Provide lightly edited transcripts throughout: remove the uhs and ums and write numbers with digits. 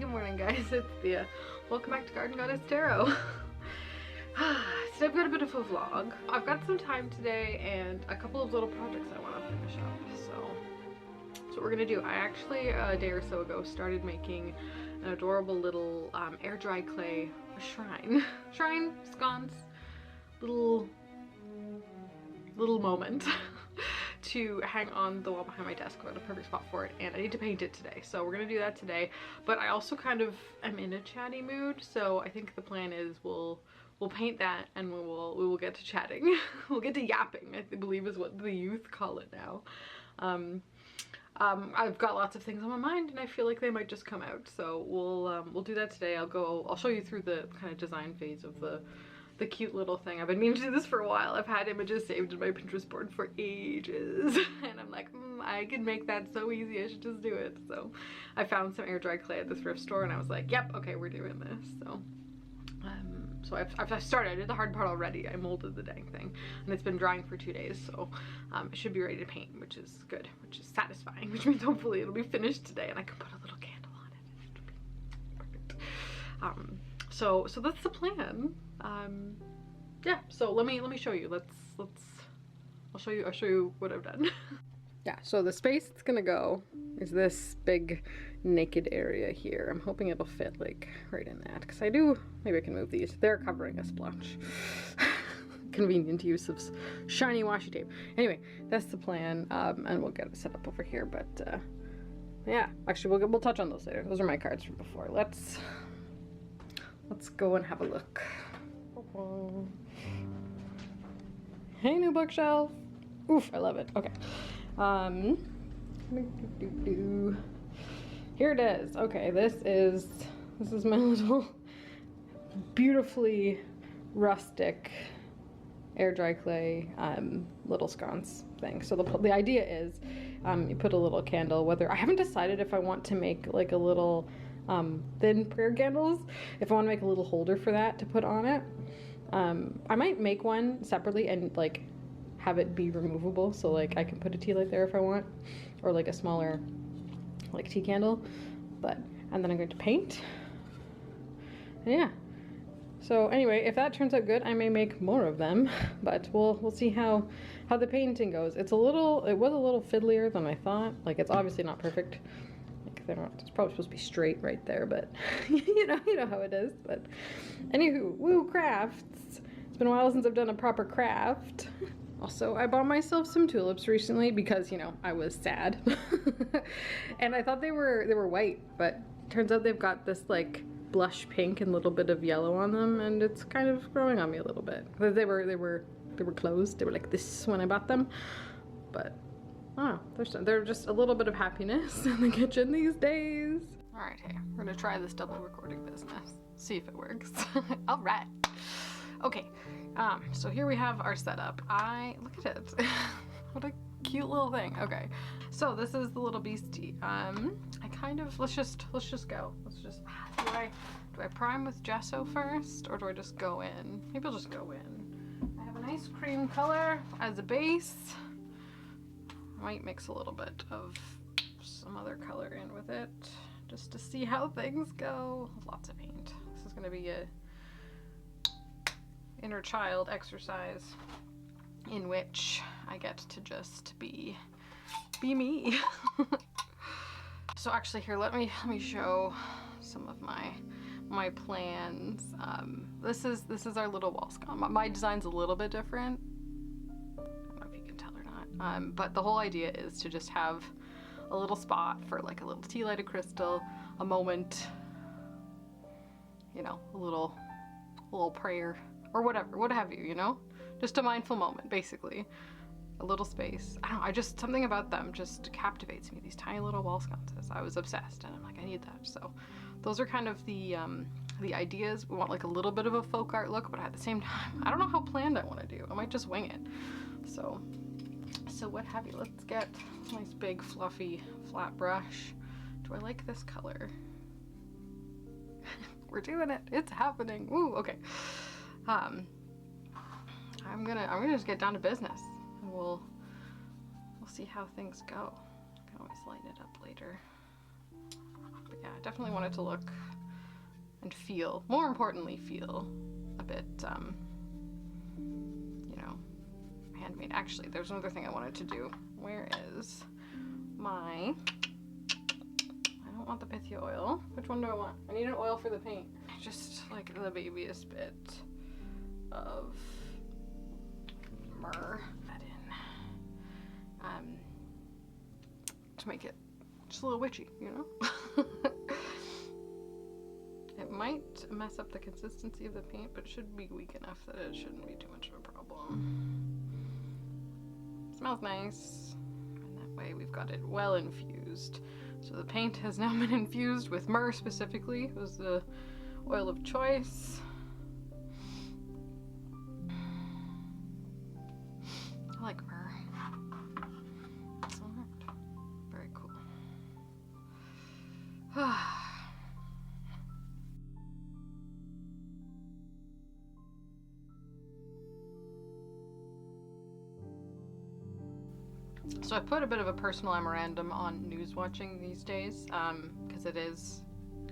Good morning, guys. It's Thea. Welcome back to Garden Goddess Tarot. Today I've got a bit of a vlog. I've got some time today and a couple of little projects I want to finish up. So what we're gonna do, I actually a day or so ago started making an adorable little air dry clay shrine, sconce, little moment to hang on the wall behind my desk. I got a perfect spot for it, and I need to paint it today, so we're gonna do that today. But I also kind of am in a chatty mood, so I think the plan is we'll paint that and we will get to chatting. We'll get to yapping, I believe is what the youth call it now. I've got lots of things on my mind and I feel like they might just come out, so we'll do that today. I'll show you through the kind of design phase of the cute little thing. I've been meaning to do this for a while. I've had images saved in my Pinterest board for ages and I'm like, I can make that so easy, I should just do it. So I found some air dry clay at the thrift store and I was like, yep, okay, we're doing this. So I've started. I did the hard part already. I molded the dang thing and it's been drying for 2 days, so it should be ready to paint, which is good, which is satisfying, which means hopefully it'll be finished today and I can put a little candle on it. It'll be perfect. So that's the plan. Yeah, so let me show you. I'll show you what I've done. Yeah, so the space it's gonna go is this big naked area here. I'm hoping it'll fit like right in that, because maybe I can move these. They're covering a splotch. Convenient use of shiny washi tape. Anyway, that's the plan, and we'll get it set up over here. But yeah, actually we'll touch on those later. Those are my cards from before. Let's go and have a look. Hey, new bookshelf. Oof, I love it. Okay. Here it is. Okay, this is my little beautifully rustic air dry clay little sconce thing. So the idea is you put a little candle, whether I haven't decided if I want to make like a little thin prayer candles, if I want to make a little holder for that to put on it. I might make one separately and like have it be removable, so like I can put a tea light there if I want, or like a smaller like tea candle. And then I'm going to paint. And yeah. So anyway, if that turns out good, I may make more of them, but we'll see how the painting goes. It was a little fiddlier than I thought. Like, it's obviously not perfect. Like, it's probably supposed to be straight right there, but you know how it is. But anywho, woo, crafts. It's been a while since I've done a proper craft. Also, I bought myself some tulips recently because, you know, I was sad. And I thought they were white, but turns out they've got this like blush pink and a little bit of yellow on them, and it's kind of growing on me a little bit. They were closed. They were like this when I bought them. But I don't know, they're just a little bit of happiness in the kitchen these days. All right, hey, we're gonna try this double recording business. See if it works. All right. Okay, so here we have our setup. Look at it. What a cute little thing. Okay, so this is the little beastie. Let's just go. Do I prime with gesso first, or do I just go in? Maybe I'll just go in. I have a nice cream color as a base. I might mix a little bit of some other color in with it, just to see how things go. Lots of paint. This is gonna be a inner child exercise in which I get to just be me. So actually here, let me show some of my plans. This is our little wall sconce. My design's a little bit different. I don't know if you can tell or not. But the whole idea is to just have a little spot for like a little tea light, a crystal, a moment, you know, a little prayer or whatever, what have you, you know? Just a mindful moment, basically. A little space. I don't know, something about them just captivates me, these tiny little wall sconces. I was obsessed and I'm like, I need that. So those are kind of the ideas. We want like a little bit of a folk art look, but at the same time, I don't know how planned I want to do. I might just wing it. So what have you? Let's get a nice big fluffy flat brush. Do I like this color? We're doing it. It's happening. Woo, okay. I'm gonna just get down to business, and we'll see how things go. I can always lighten it up later. But yeah, I definitely want it to look and feel, more importantly, feel a bit, you know, handmade. Actually, there's another thing I wanted to do. Where is my, I don't want the Pythia oil. Which one do I want? I need an oil for the paint. Just like the babyest bit of myrrh that in, to make it just a little witchy, you know? It might mess up the consistency of the paint, but it should be weak enough that it shouldn't be too much of a problem. Smells nice, and that way we've got it well infused. So the paint has now been infused with myrrh specifically. It was the oil of choice. I like myrrh. Alright. Very cool. So I put a bit of a personal memorandum on news watching these days, because it is,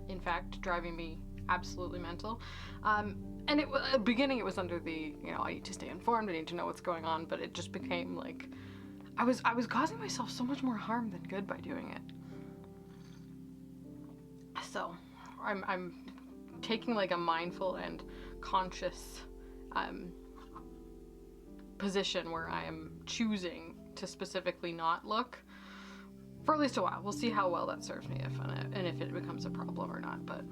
in fact, driving me absolutely mental. And at the beginning it was under the, you know, I need to stay informed, I need to know what's going on, but it just became like, I was causing myself so much more harm than good by doing it. So I'm taking like a mindful and conscious position where I am choosing to specifically not look for at least a while. We'll see how well that serves me and if it becomes a problem or not. But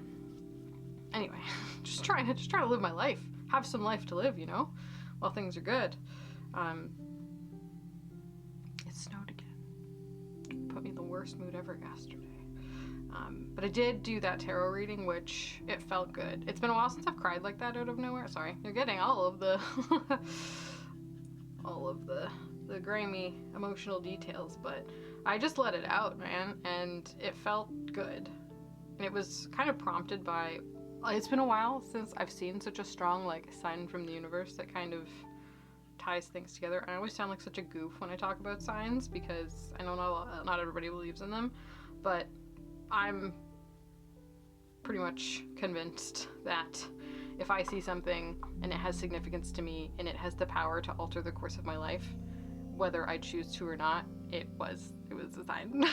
anyway, just trying to live my life, have some life to live, you know, while things are good. It snowed again. Put me in the worst mood ever yesterday. But I did do that tarot reading, which it felt good. It's been a while since I've cried like that out of nowhere. Sorry, you're getting all of the all of the grimy emotional details, but I just let it out, man, and it felt good. And it was kind of prompted by, it's been a while since I've seen such a strong like sign from the universe that kind of ties things together. And I always sound like such a goof when I talk about signs because I know not everybody believes in them, but I'm pretty much convinced that if I see something and it has significance to me and it has the power to alter the course of my life, whether I choose to or not, it was a sign.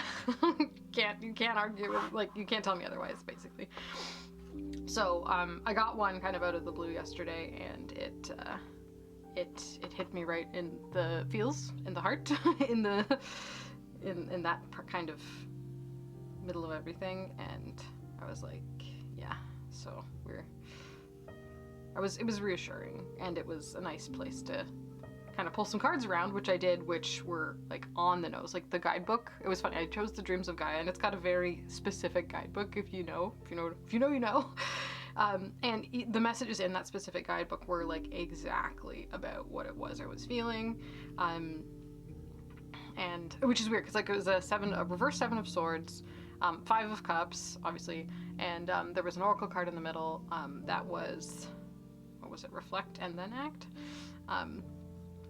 You can't argue with, like, you can't tell me otherwise, basically. So I got one kind of out of the blue yesterday, and it hit me right in the feels, in the heart, in that kind of middle of everything, and I was like, yeah. So it was reassuring, and it was a nice place to kind of pull some cards around, which I did, which were like on the nose, like the guidebook. It was funny. I chose the Dreams of Gaia, and it's got a very specific guidebook. If you know, you know. And the messages in that specific guidebook were like exactly about what it was I was feeling, and which is weird because like it was a reverse 7 of Swords, 5 of Cups, obviously, and there was an Oracle card in the middle that was, what was it? Reflect and then act.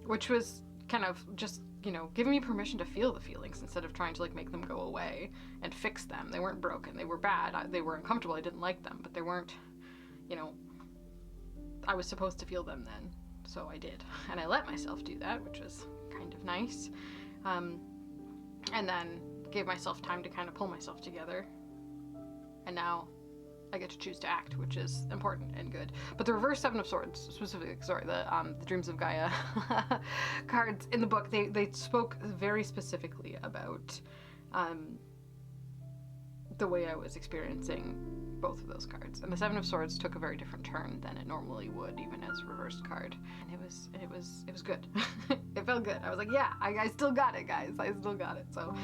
Which was kind of just, you know, giving me permission to feel the feelings instead of trying to like make them go away and fix them. They weren't broken, they were bad, they were uncomfortable, I didn't like them, but they weren't, you know, I was supposed to feel them then, so I did. And I let myself do that, which was kind of nice. And then gave myself time to kind of pull myself together. And now I get to choose to act, which is important and good. But the reverse 7 of Swords, specifically, sorry, the Dreams of Gaia cards in the book, they spoke very specifically about the way I was experiencing both of those cards. And the 7 of Swords took a very different turn than it normally would, even as a reversed card. And it was good. It felt good. I was like, yeah, I still got it, guys. I still got it. So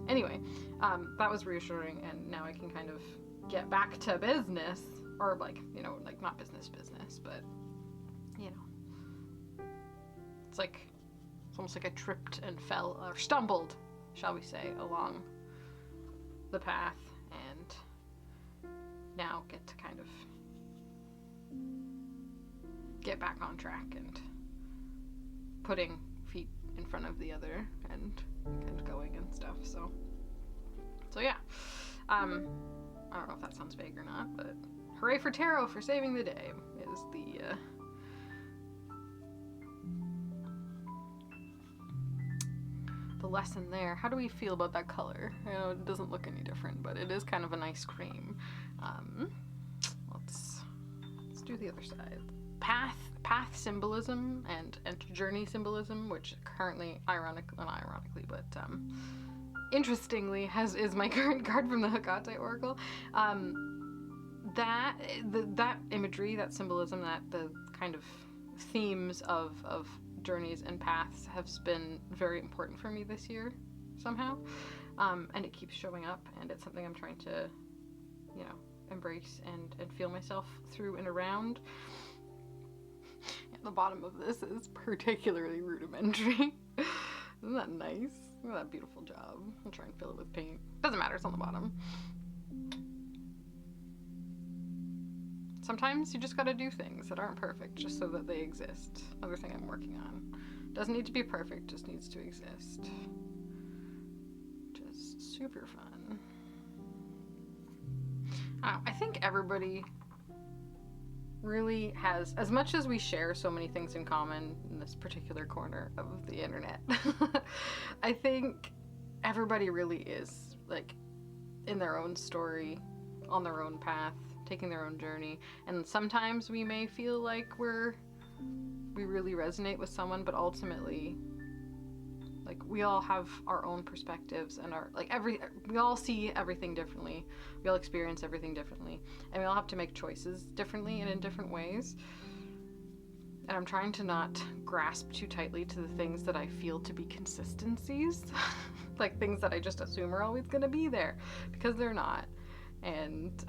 anyway, that was reassuring, and now I can kind of get back to business, or like, you know, like not business, but you know, it's almost like I tripped and fell, or stumbled, shall we say, along the path, and now get to kind of get back on track and putting feet in front of the other and going and stuff. So yeah, I don't know if that sounds vague or not, but hooray for tarot for saving the day is the lesson there. How do we feel about that color? I know it doesn't look any different, but it is kind of a nice cream. Let's do the other side. Path symbolism and journey symbolism, which currently, unironically, but interestingly, is my current card from the Hecate Oracle. That imagery, that symbolism, that the kind of themes of journeys and paths has been very important for me this year somehow, and it keeps showing up, and it's something I'm trying to, you know, embrace and feel myself through and around. And the bottom of this is particularly rudimentary. Isn't that nice? Look at that beautiful job. I'll try and fill it with paint. Doesn't matter, it's on the bottom. Sometimes you just gotta do things that aren't perfect just so that they exist. Another thing I'm working on. Doesn't need to be perfect, just needs to exist. Just super fun. I think everybody really has, as much as we share so many things in common in this particular corner of the internet, I think everybody really is, like, in their own story, on their own path, taking their own journey. And sometimes we may feel like we really resonate with someone, but ultimately, like, we all have our own perspectives and we all see everything differently. We all experience everything differently, and we all have to make choices differently and in different ways. And I'm trying to not grasp too tightly to the things that I feel to be consistencies, like things that I just assume are always going to be there, because they're not. And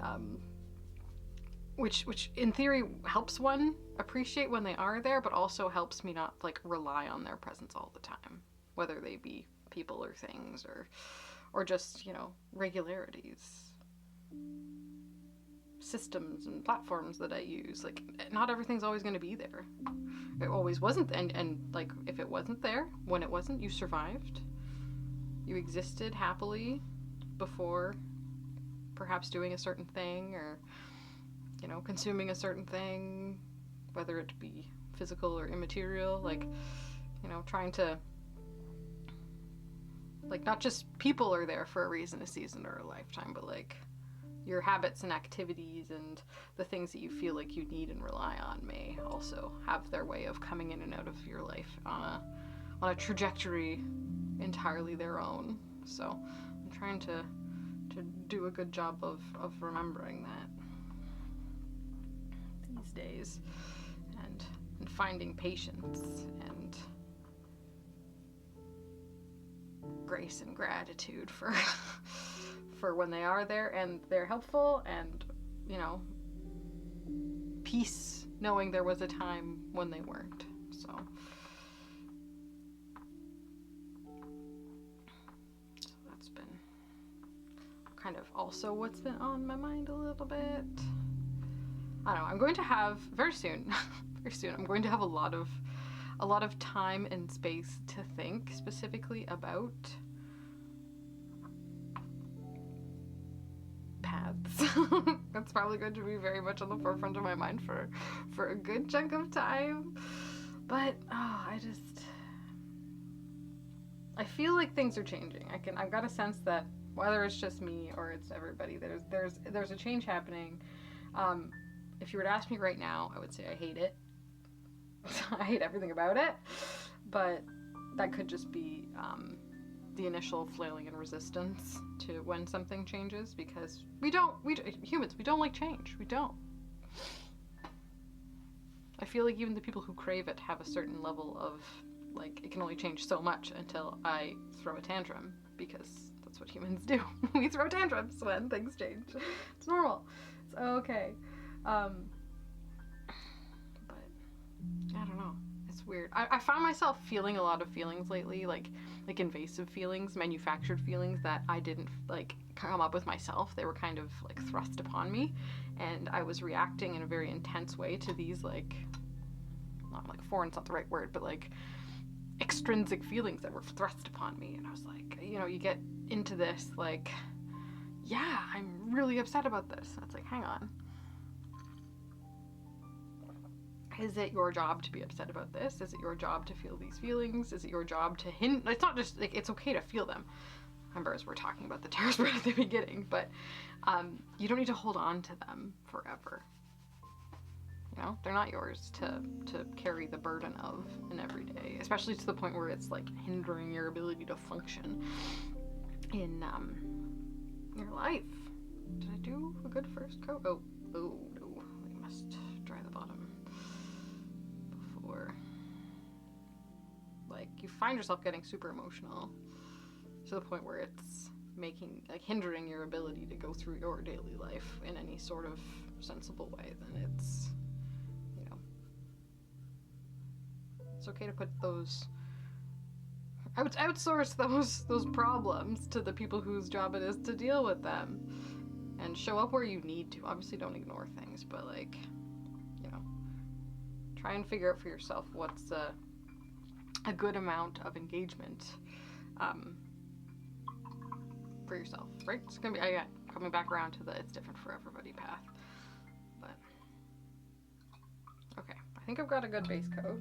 which in theory helps one appreciate when they are there, but also helps me not, like, rely on their presence all the time, whether they be people or things or just, you know, regularities, systems and platforms that I use. Like, not everything's always going to be there. It always wasn't, and like, if it wasn't there, when it wasn't, you survived. You existed happily before perhaps doing a certain thing, or, you know, consuming a certain thing, whether it be physical or immaterial. Like, you know, trying to, like, not just people are there for a reason, a season, or a lifetime, but, like, your habits and activities and the things that you feel like you need and rely on may also have their way of coming in and out of your life on a trajectory entirely their own. So I'm trying to do a good job of remembering that these days, and finding patience and grace and gratitude for for when they are there and they're helpful, and, you know, peace knowing there was a time when they weren't. So that's been kind of also what's been on my mind a little bit. I don't know, I'm going to have very soon I'm going to have a lot of time and space to think specifically about paths. That's probably going to be very much on the forefront of my mind for a good chunk of time. But I feel like things are changing. I've got a sense that whether it's just me or it's everybody, there's a change happening. If you were to ask me right now, I would say I hate it. I hate everything about it. But that could just be the initial flailing and resistance to when something changes, because humans, we don't like change. We don't. I feel like even the people who crave it have a certain level of, like, it can only change so much until I throw a tantrum, because that's what humans do. We throw tantrums when things change. It's normal. It's okay. But I don't know. It's weird. I found myself feeling a lot of feelings lately, like invasive feelings, manufactured feelings that I didn't, like, come up with myself. They were kind of, like, thrust upon me, and I was reacting in a very intense way to these, like, not like foreign's not the right word, but, like, extrinsic feelings that were thrust upon me. And I was like, you know, you get into this, like, yeah, I'm really upset about this. And it's like, hang on. Is it your job to be upset about this? Is it your job to feel these feelings? Is it your job to hint? It's not just like, it's okay to feel them. Remember, as we're talking about the terror spread at the beginning, but you don't need to hold on to them forever. You know, they're not yours to carry the burden of in every day, especially to the point where it's like hindering your ability to function in your life. Did I do a good first coat? Oh no, we must dry the bottom before. Like, you find yourself getting super emotional to the point where it's making, like, hindering your ability to go through your daily life in any sort of sensible way, then it's, you know, it's okay to put those, outsource those problems to the people whose job it is to deal with them, and show up where you need to. Obviously don't ignore things, but, like, you know, try and figure out for yourself what's a good amount of engagement for yourself, right? It's gonna be, again, coming back around to the it's different for everybody path. But okay, I think I've got a good base coat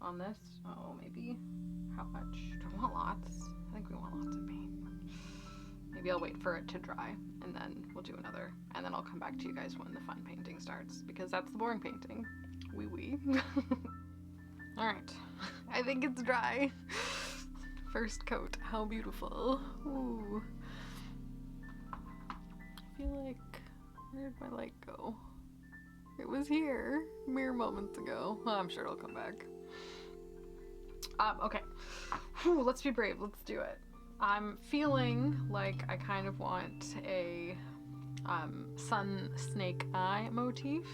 on this. Oh, maybe, how much? Do I want lots? I think we want lots of paint. Maybe I'll wait for it to dry and then we'll do another, and then I'll come back to you guys when the fun painting starts, because that's the boring painting. Wee. All right, I think it's dry. First coat, how beautiful. Ooh. I feel like, where did my light go? It was here mere moments ago. Well, I'm sure it'll come back. Okay. Whew, let's be brave, let's do it. I'm feeling like I kind of want a sun snake eye motif.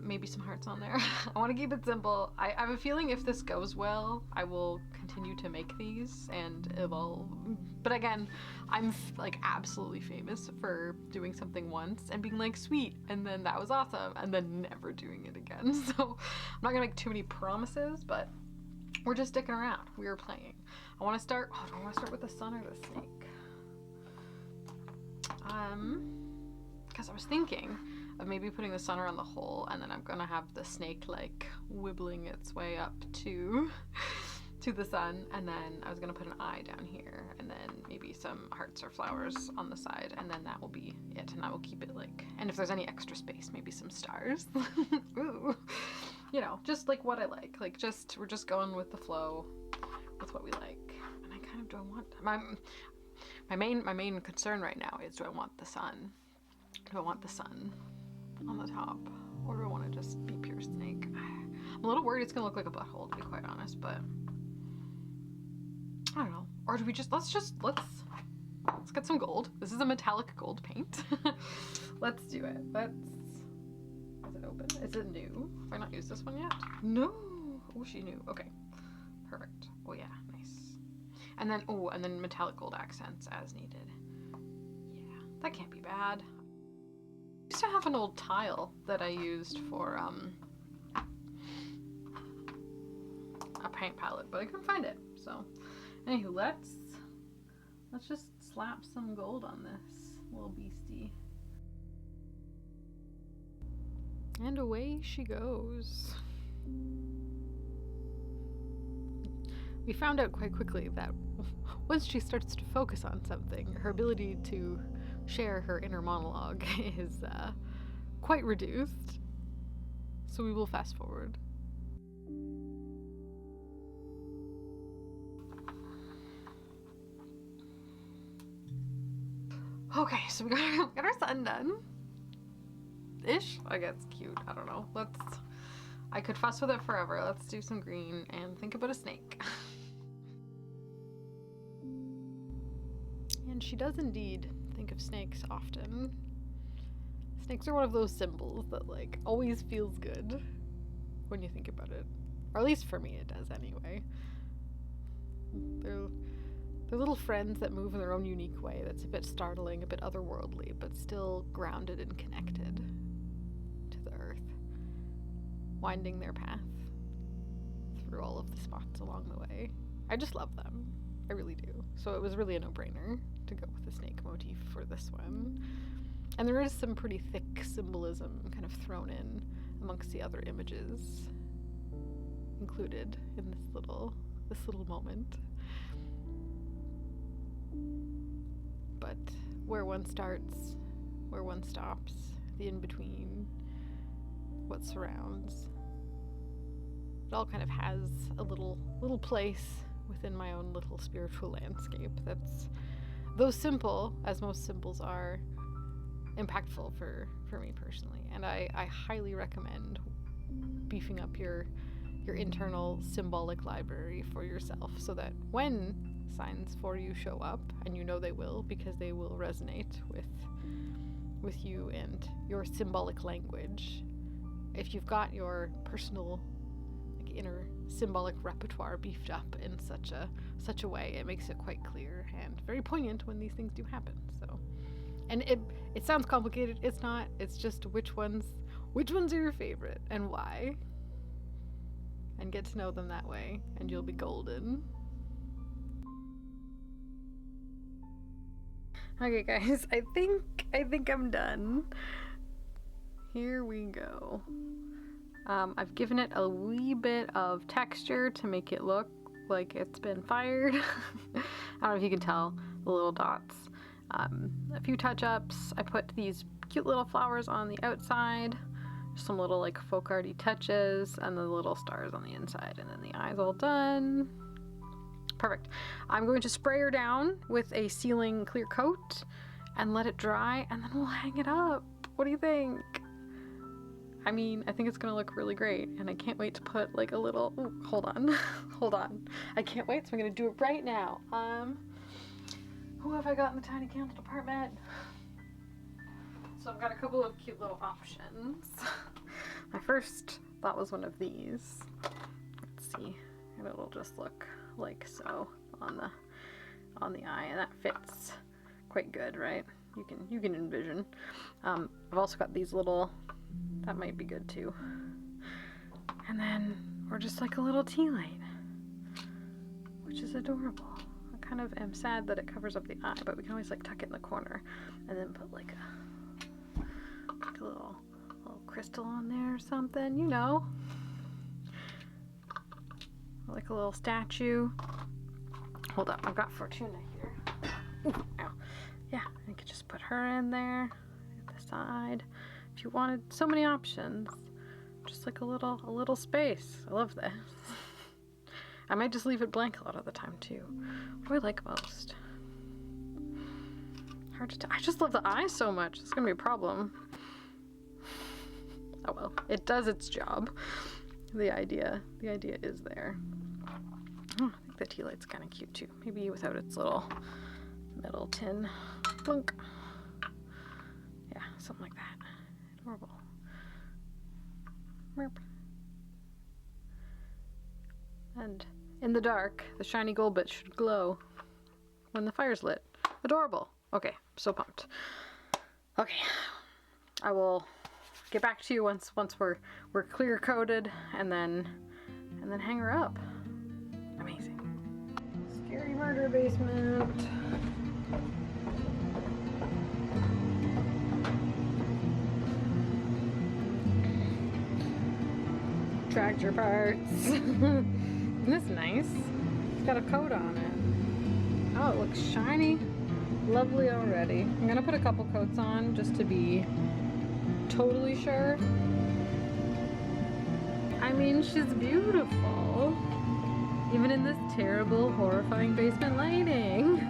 Maybe some hearts on there. I want to keep it simple. I have a feeling if this goes well, I will continue to make these and evolve. But again, I'm like absolutely famous for doing something once and being like, sweet, and then that was awesome, and then never doing it again. So I'm not gonna make too many promises, but we're just sticking around. We are playing. I want to start, do I want to start with the sun or the snake? Because I was thinking of maybe putting the sun around the hole, and then I'm gonna have the snake like wibbling its way up to the sun, and then I was gonna put an eye down here, and then maybe some hearts or flowers on the side, and then that will be it, and I will keep it like, and if there's any extra space, maybe some stars. Ooh. You know, just like what I like just, we're just going with the flow with what we like. And I kind of, do I want my main concern right now is, do I want the sun? Do I want the sun on the top, or do I want to just be pure snake? I'm a little worried it's gonna look like a butthole, to be quite honest, but I don't know. Or do we just, let's get some gold. This is a metallic gold paint. Let's do it. Is it open? Is it new? Have I not used this one yet? No. Oh, she knew. Okay, perfect. Oh yeah, nice. And then, oh, and then metallic gold accents as needed. Yeah, that can't be bad. I used to have an old tile that I used for a paint palette, but I couldn't find it. So, anywho, let's just slap some gold on this little beastie. And away she goes. We found out quite quickly that once she starts to focus on something, her ability to share her inner monologue is quite reduced. So we will fast forward. Okay, so we got our sun done. Ish? I guess cute. I don't know. I could fuss with it forever. Let's do some green and think about a snake. And she does indeed think of snakes often. Snakes are one of those symbols that like always feels good when you think about it. Or at least for me it does anyway. They're little friends that move in their own unique way that's a bit startling, a bit otherworldly, but still grounded and connected to the earth, winding their path through all of the spots along the way. I just love them. I really do. So it was really a no-brainer to go with the snake motif for this one. And there is some pretty thick symbolism kind of thrown in amongst the other images included in this little moment. But where one starts, where one stops, the in-between, what surrounds, it all kind of has a little place within my own little spiritual landscape that's, though simple, as most symbols are, impactful for me personally. And I highly recommend beefing up your internal symbolic library for yourself, so that when signs for you show up, and you know they will because they will resonate with you and your symbolic language, if you've got your personal inner symbolic repertoire beefed up in such a way, it makes it quite clear and very poignant when these things do happen. So, and it sounds complicated. It's not. It's just which ones are your favorite and why, and get to know them that way, and you'll be golden. Okay, guys, I think I'm done. Here we go. I've given it a wee bit of texture to make it look like it's been fired. I don't know if you can tell the little dots. A few touch-ups. I put these cute little flowers on the outside, some little like folk arty touches, and the little stars on the inside, and then the eye's all done. Perfect. I'm going to spray her down with a sealing clear coat and let it dry, and then we'll hang it up. What do you think? I mean, I think it's gonna look really great, and I can't wait to put like a little, ooh, hold on. Hold on. I can't wait, so I'm gonna do it right now. Who have I got in the tiny candle department? So I've got a couple of cute little options. My first thought was one of these. Let's see, and it'll just look like so on the eye, and that fits quite good, right? You can envision. I've also got these little, that might be good too. And then, or just like a little tea light, which is adorable. I kind of am sad that it covers up the eye, but we can always like tuck it in the corner and then put like a little crystal on there or something, you know. Like a little statue. Hold up, I've got Fortuna here. Ooh, ow. Yeah, you could just put her in there at the side. If you wanted, so many options. Just like a little space. I love this. I might just leave it blank a lot of the time too. What do I like most? Hard to tell. I just love the eye so much. It's gonna be a problem. Oh well, it does its job. The idea is there. Oh, I think the tea light's kind of cute too. Maybe without its little metal tin. Blunk. Yeah, something like that. Adorable. Merp. And in the dark, the shiny gold bit should glow when the fire's lit. Adorable. Okay, so pumped. Okay, I will get back to you once we're clear coated, and then hang her up. Amazing. Scary murder basement. Tractor parts. Isn't this nice? It's got a coat on it. Oh, it looks shiny. Lovely already. I'm gonna put a couple coats on just to be totally sure. I mean, she's beautiful. Even in this terrible, horrifying basement lighting.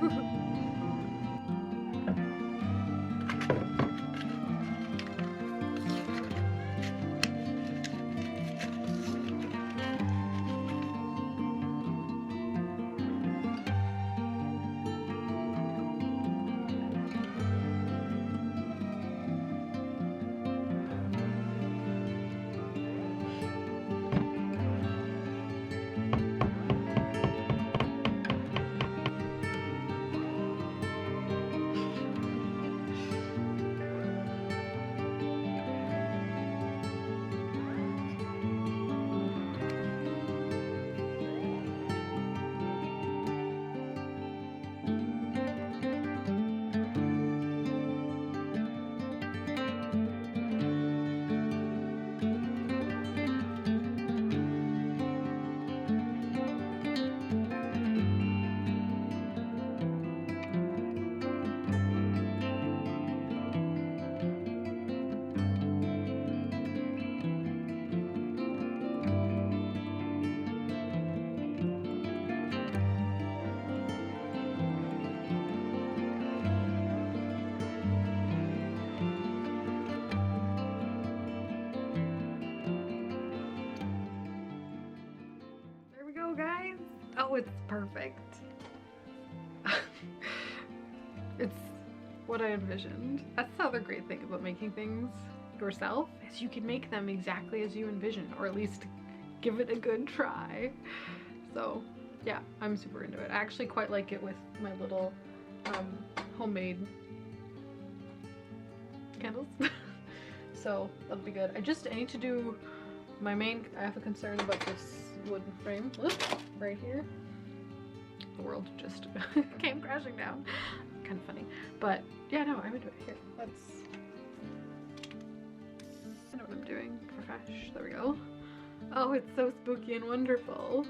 perfect. It's what I envisioned. That's the other great thing about making things yourself, is you can make them exactly as you envision, or at least give it a good try. So yeah, I'm super into it. I actually quite like it with my little homemade candles. So that'll be good. I need to do I have a concern about this wooden frame right here. The world just came crashing down. Kind of funny, but yeah, no, I'm into it. Here, I know what I'm doing. Profesh. There we go. Oh, it's so spooky and wonderful.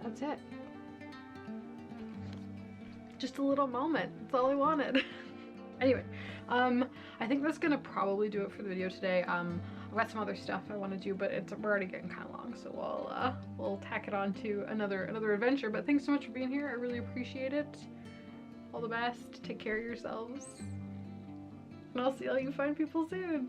That's it. Just a little moment. That's all I wanted. Anyway, I think that's gonna probably do it for the video today. I've got some other stuff I want to do, but we're already getting kind of long, so we'll tack it on to another adventure. But thanks so much for being here. I really appreciate it. All the best. Take care of yourselves, and I'll see all you fine people soon.